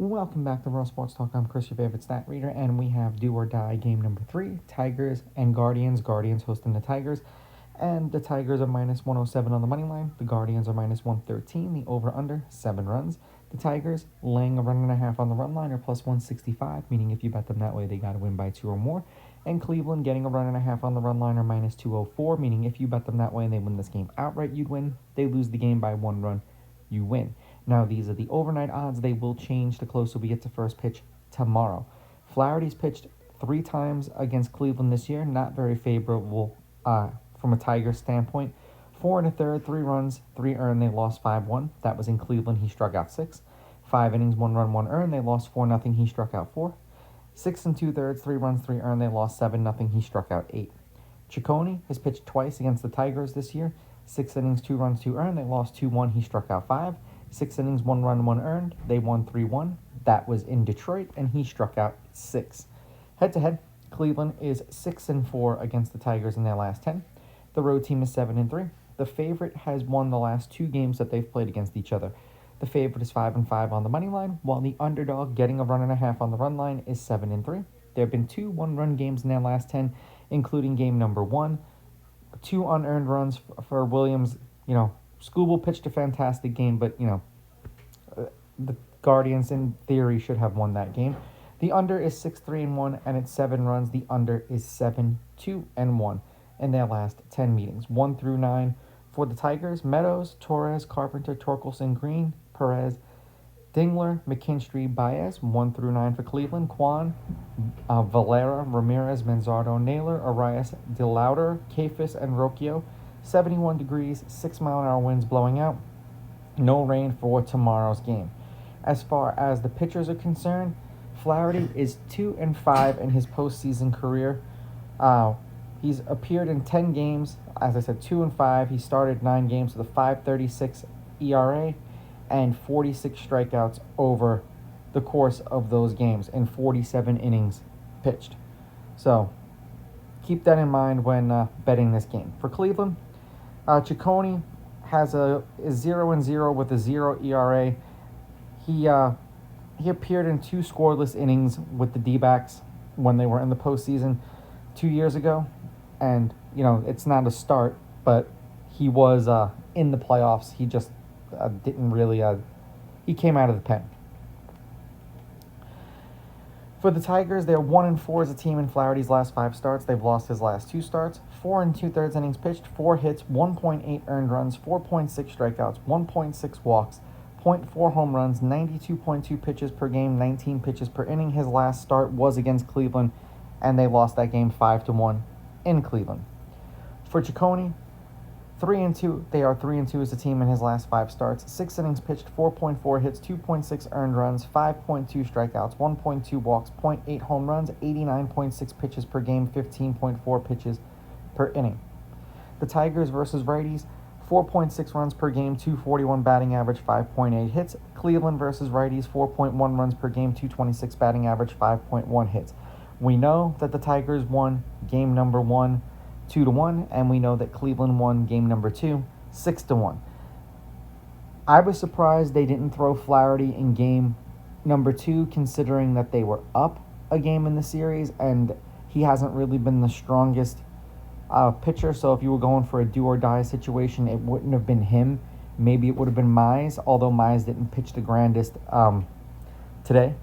Welcome back to Raw Sports Talk. I'm Chris, your favorite stat reader, and we have do or die game number 3, Tigers and Guardians. Guardians hosting the Tigers, and the Tigers are minus 107 on the money line. The Guardians are minus 113. The over-under, 7 runs. The Tigers laying a run and a half on the run line, or plus 165, meaning if you bet them that way, they got to win by 2 or more. And Cleveland getting a run and a half on the run line, or minus 204, meaning if you bet them that way and they win this game outright, you'd win. They lose the game by 1 run, you win. Now, these are the overnight odds. They will change the closer we get to first pitch tomorrow. Flaherty's pitched 3 times against Cleveland this year. Not very favorable from a Tiger standpoint. 4 1/3, 3 runs, 3 earned. They lost 5-1. That was in Cleveland. He struck out 6. 5 innings, 1 run, 1 earned. They lost 4-0. He struck out 4. 6 2/3, 3 runs, 3 earned. They lost 7-0. He struck out 8. Ciccone has pitched twice against the Tigers this year. 6 innings, 2 runs, 2 earned. They lost 2-1. He struck out 5. 6 innings, 1 run, 1 earned. They won 3-1. That was in Detroit, and he struck out 6. Head-to-head, Cleveland is 6-4 against the Tigers in their last 10. The road team is 7-3. The favorite has won the last 2 games that they've played against each other. The favorite is 5-5 on the money line, while the underdog getting a run and a half on the run line is 7-3. There have been 2 one-run games in their last 10, including game number 1. 2 unearned runs for Williams. Skubal pitched a fantastic game, but, the Guardians, in theory, should have won that game. The under is 6-3-1, and it's 7 runs. The under is 7-2-1 in their last 10 meetings. 1 through 9 for the Tigers: Meadows, Torres, Carpenter, Torkelson, Green, Perez, Dingler, McKinstry, Baez. 1 through 9 for Cleveland: Kwan, Valera, Ramirez, Manzardo, Naylor, Arias, DeLauder, Kafis, and Rocchio. 71 degrees, 6-mile-an-hour winds blowing out. No rain for tomorrow's game. As far as the pitchers are concerned, Flaherty is 2-5 in his postseason career. He's appeared in 10 games. As I said, 2-5. He started 9 games with a 5.36 ERA and 46 strikeouts over the course of those games and 47 innings pitched. So keep that in mind when betting this game. For Cleveland, Ciccone is 0-0 with a 0 ERA. He appeared in 2 scoreless innings with the D-backs when they were in the postseason 2 years ago. And, it's not a start, but he was in the playoffs. He just didn't really he came out of the pen. For the Tigers, they're 1-4 as a team in Flaherty's last 5 starts. They've lost his last 2 starts. 4 2/3 innings pitched, 4 hits, 1.8 earned runs, 4.6 strikeouts, 1.6 walks, 0.4 home runs, 92.2 pitches per game, 19 pitches per inning. His last start was against Cleveland, and they lost that game 5-1 in Cleveland. For Ciccone, 3-2. They are 3-2 as a team in his last 5 starts. 6 innings pitched, 4.4 hits, 2.6 earned runs, 5.2 strikeouts, 1.2 walks, 0.8 home runs, 89.6 pitches per game, 15.4 pitches per inning. The Tigers versus righties: 4.6 runs per game, 241 batting average, 5.8 hits. Cleveland versus righties: 4.1 runs per game, 226 batting average, 5.1 hits. We know that the Tigers won game number 1 2-1, and we know that Cleveland won game number 2 6-1. I was surprised they didn't throw Flaherty in game number 2, considering that they were up a game in the series, and he hasn't really been the strongest pitcher. So if you were going for a do-or-die situation, it wouldn't have been him. Maybe it would have been Mize, although Mize didn't pitch the grandest today.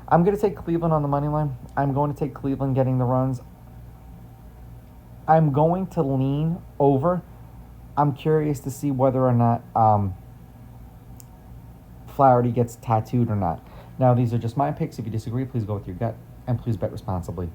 I'm going to take Cleveland on the money line. I'm going to take Cleveland getting the runs. I'm going to lean over. I'm curious to see whether or not Flaherty gets tattooed or not. Now, these are just my picks. If you disagree, please go with your gut, and please bet responsibly.